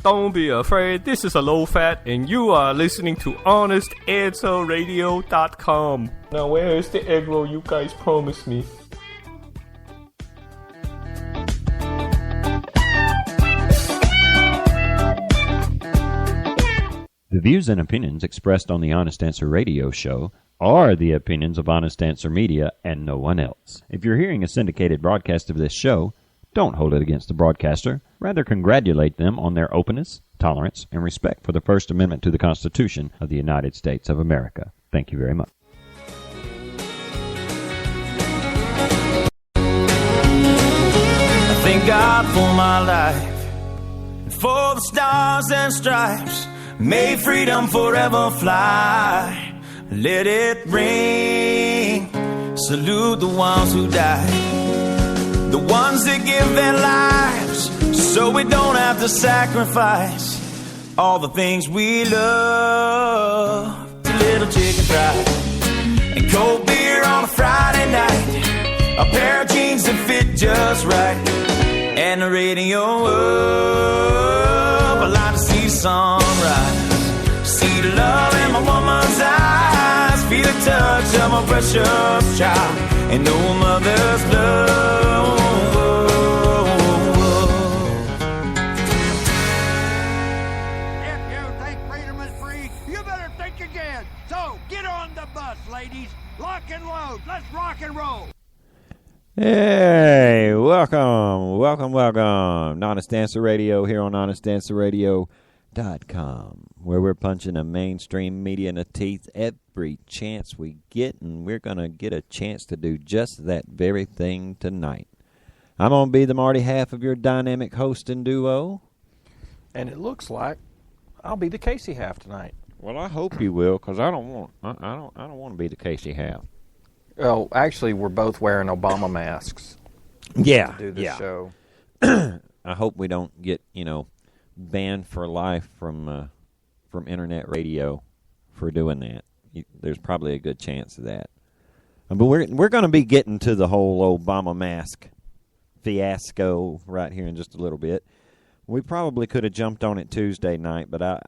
Don't be afraid, this is a low fat, and you are listening to HonestAnswerRadio.com. Now, where is the egg roll you guys promised me? The views and opinions expressed on the Honest Answer Radio show are the opinions of Honest Answer Media and no one else. If you're hearing a syndicated broadcast of this show, don't hold it against the broadcaster. Rather, congratulate them on their openness, tolerance, and respect for the First Amendment to the Constitution of the United States of America. Thank you very much. I thank God for my life, and for the stars and stripes. May freedom forever fly. Let it ring. Salute the ones who died, the ones that give their lives so we don't have to sacrifice all the things we love. A little chicken fried and cold beer on a Friday night, a pair of jeans that fit just right, and the radio up. I like to see the sunrise, see the love in my woman's eyes, feel the touch of my precious child, and know mother's love. If you think freedom is free, you better think again. So get on the bus, ladies. Lock and load. Let's rock and roll. Hey, welcome. Honest Answer Radio here on HonestAnswerRadio.com, where we're punching the mainstream media in the teeth every chance we get, and we're going to get a chance to do just that very thing tonight. I'm going to be the Marty half of your dynamic hosting duo. And it looks like I'll be the Casey half tonight. Well, I hope you will, because I don't want to be the Casey half. Well, actually, we're both wearing Obama masks. Yeah, to do this show. I hope we don't get banned for life from internet radio for doing that. There's probably a good chance of that. But we're going to be getting to the whole Obama mask fiasco right here in just a little bit. We probably could have jumped on it Tuesday night, but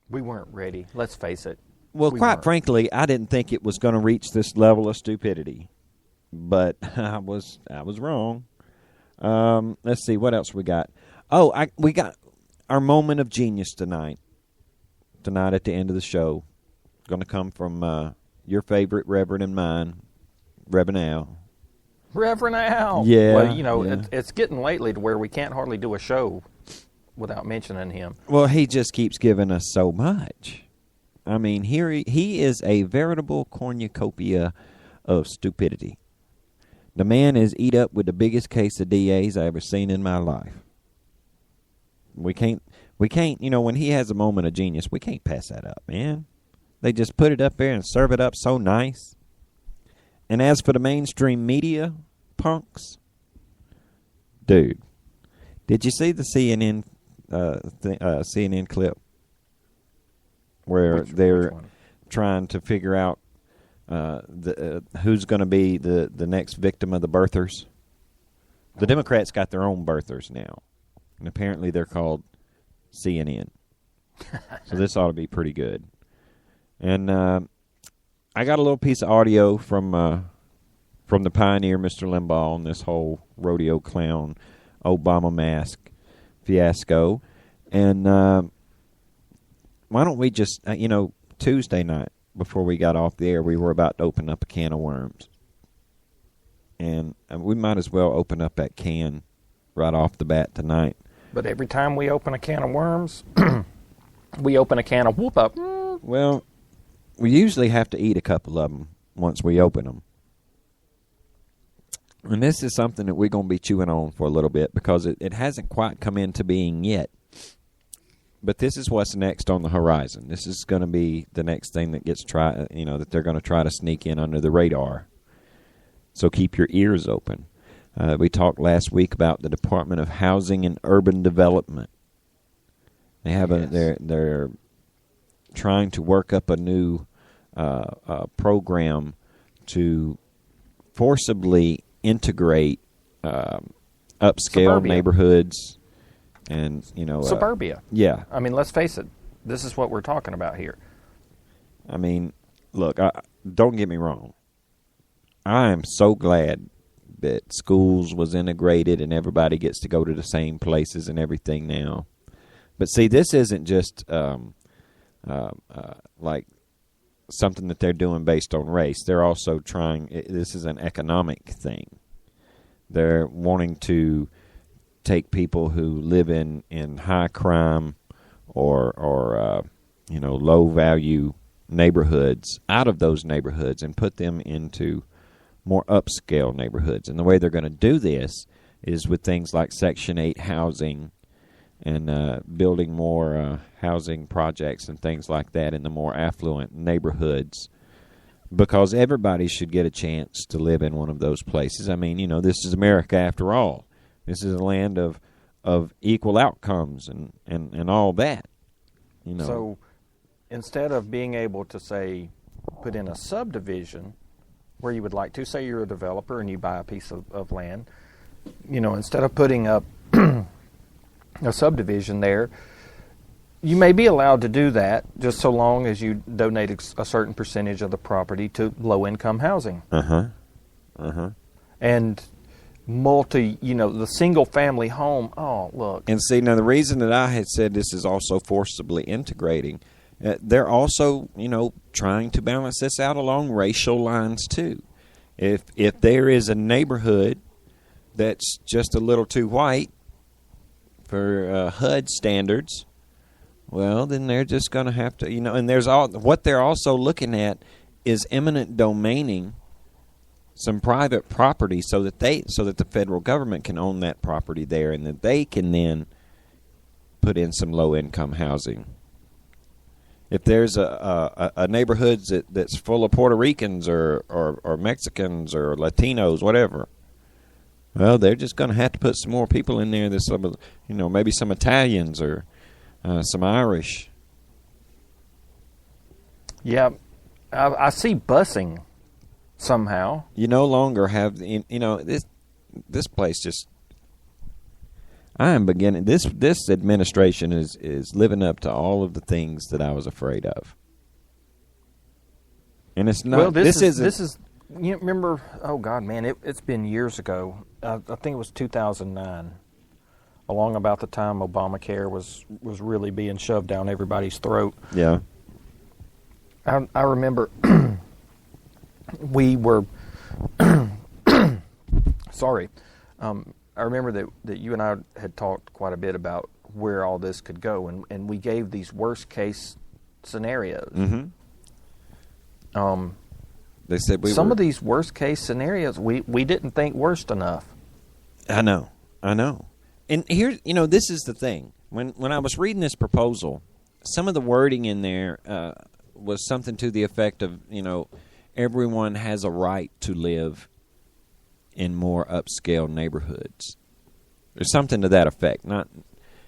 we weren't ready. Let's face it. Well, quite frankly, I didn't think it was going to reach this level of stupidity, but I was wrong. Let's see, what else we got? Oh, we got our moment of genius tonight. Tonight at the end of the show, going to come from your favorite Reverend and mine, Reverend Al. Reverend Al. Yeah. Well, it's getting lately to where we can't hardly do a show without mentioning him. Well, he just keeps giving us so much. I mean, here he is a veritable cornucopia of stupidity. The man is eat up with the biggest case of DAs I ever seen in my life. We can't, when he has a moment of genius, we can't pass that up, man. They just put it up there and serve it up so nice. And as for the mainstream media punks, dude, did you see the CNN clip where they're trying to figure out who's going to be the next victim of the birthers? The Democrats got their own birthers now, and apparently they're called CNN. So this ought to be pretty good. And I got a little piece of audio from the pioneer, Mr. Limbaugh, on this whole rodeo clown Obama mask fiasco. And why don't we just, Tuesday night before we got off the air, we were about to open up a can of worms. And we might as well open up that can right off the bat tonight. But every time we open a can of worms, we open a can of whoop-up. Well, we usually have to eat a couple of them once we open them. And this is something that we're going to be chewing on for a little bit because it hasn't quite come into being yet. But this is what's next on the horizon. This is going to be the next thing that gets that they're going to try to sneak in under the radar. So keep your ears open. We talked last week about the Department of Housing and Urban Development. They have they're trying to work up a new program to forcibly integrate upscale neighborhoods and suburbia. Yeah. I mean, let's face it. This is what we're talking about here. I mean, look, don't get me wrong. I am so glad that schools was integrated and everybody gets to go to the same places and everything now. But see, this isn't just like something that they're doing based on race. They're also trying. This is an economic thing. They're wanting to take people who live in high crime or low value neighborhoods out of those neighborhoods and put them into more upscale neighborhoods. And the way they're going to do this is with things like Section 8 housing and building more housing projects and things like that in the more affluent neighborhoods, because everybody should get a chance to live in one of those places. I mean, this is America after all. This is a land of equal outcomes and all that. So instead of being able to, say, put in a subdivision where you would like to, say you're a developer and you buy a piece of land, instead of putting up a subdivision there, you may be allowed to do that just so long as you donate a certain percentage of the property to low-income housing. And the single-family home, oh, look. And see, now the reason that I had said this is also forcibly integrating, they're also, trying to balance this out along racial lines too. If there is a neighborhood that's just a little too white for HUD standards, well, then they're just going to have to, and what they're also looking at is eminent domaining some private property so that the federal government can own that property there, and that they can then put in some low income housing. If there's a neighborhood that's full of Puerto Ricans or Mexicans or Latinos, whatever, well, they're just going to have to put some more people in there. There's some, maybe some Italians or some Irish. Yeah, I see busing somehow. You no longer have, this place just. I am beginning. This administration is living up to all of the things that I was afraid of, and it's not. Well, this is. You remember? Oh God, man! It's been years ago. I think it was 2009, along about the time Obamacare was really being shoved down everybody's throat. Yeah. I remember we were. Sorry. I remember that you and I had talked quite a bit about where all this could go, and we gave these worst case scenarios. Mm-hmm. They said some of these worst case scenarios we didn't think worst enough. I know. And here, this is the thing. When I was reading this proposal, some of the wording in there was something to the effect of, everyone has a right to live in more upscale neighborhoods. There's something to that effect. Not,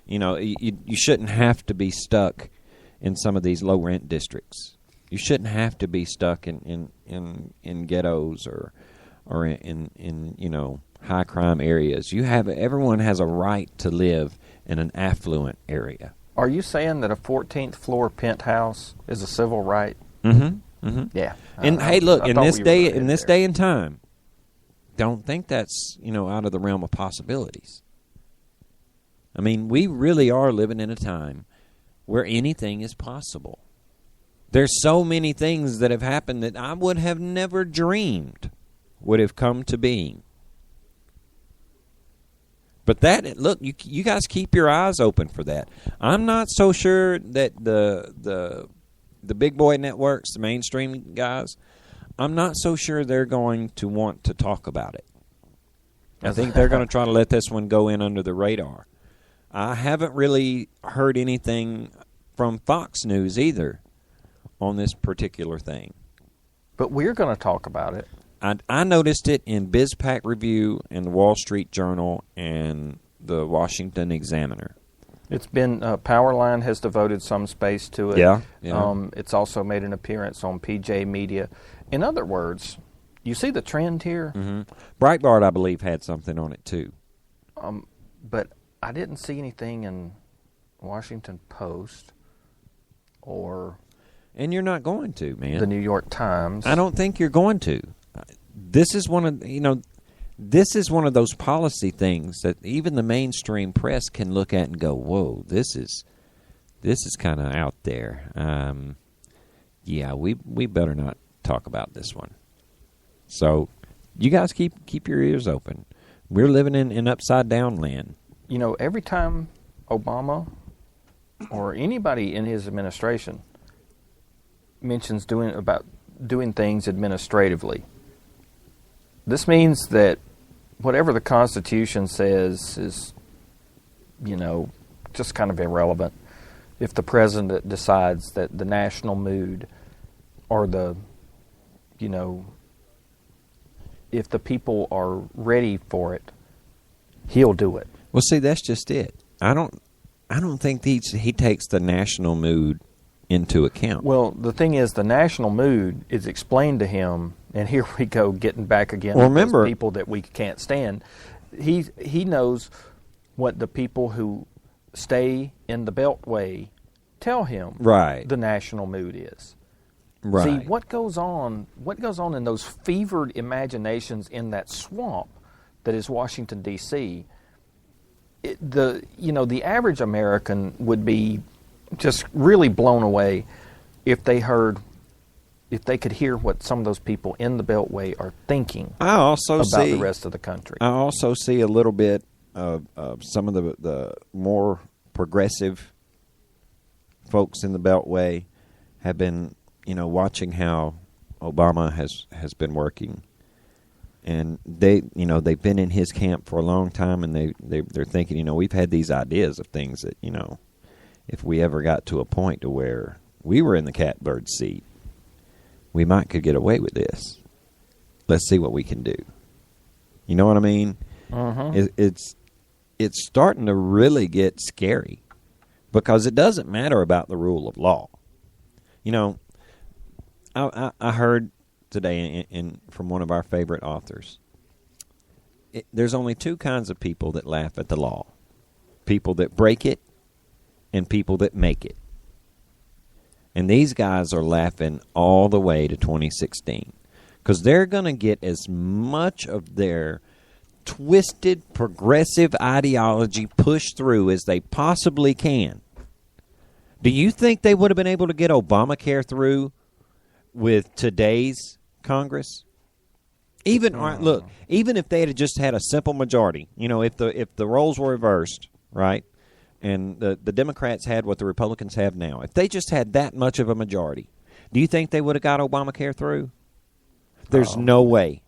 you shouldn't have to be stuck in some of these low rent districts. You shouldn't have to be stuck in ghettos or in high crime areas. Everyone has a right to live in an affluent area. Are you saying that a 14th floor penthouse is a civil right? Mm-hmm. Mm-hmm. Yeah. And hey, look, in this day and time, don't think that's out of the realm of possibilities. I mean, we really are living in a time where anything is possible. There's so many things that have happened that I would have never dreamed would have come to being. But you guys keep your eyes open for that. I'm not so sure that the big boy networks, the mainstream guys, I'm not so sure they're going to want to talk about it. I think they're going to try to let this one go in under the radar. I haven't really heard anything from Fox News either on this particular thing. But we're going to talk about it. I noticed it in BizPac Review and the Wall Street Journal and the Washington Examiner. It's been, Powerline has devoted some space to it. Yeah. It's also made an appearance on PJ Media. In other words, you see the trend here? Mm-hmm. Breitbart, I believe, had something on it too. But I didn't see anything in Washington Post or And you're not going to, man. the New York Times. I don't think you're going to. This is one of this is one of those policy things that even the mainstream press can look at and go, "Whoa, this is kind of out there." Yeah, we better not talk about this one. So, you guys keep your ears open. We're living in upside down land. You know, every time Obama or anybody in his administration mentions doing things administratively, this means that whatever the Constitution says is, just kind of irrelevant. If the president decides that the national mood or if the people are ready for it, he'll do it. Well, see, that's just it. I don't think he takes the national mood into account. Well, the thing is, the national mood is explained to him, and here we go, getting back again Well, with remember, those people that we can't stand. He knows what the people who stay in the Beltway tell him right. the national mood is. Right. See, what goes on in those fevered imaginations in that swamp that is Washington, D.C., the average American would be just really blown away if they could hear what some of those people in the Beltway are thinking about the rest of the country. I also see a little bit of some of the more progressive folks in the Beltway have been, watching how Obama has been working. And they've been in his camp for a long time, and they're thinking, we've had these ideas of things that, if we ever got to a point to where we were in the catbird seat, we could get away with this. Let's see what we can do. You know what I mean? Uh-huh. It's starting to really get scary because it doesn't matter about the rule of law. I heard today from one of our favorite authors. There's only two kinds of people that laugh at the law: people that break it and people that make it. And these guys are laughing all the way to 2016 because they're going to get as much of their twisted progressive ideology pushed through as they possibly can. Do you think they would have been able to get Obamacare through with today's Congress? Even if they had just had a simple majority, if the roles were reversed, right, and the Democrats had what the Republicans have now, if they just had that much of a majority, do you think they would have got Obamacare through? There's no way.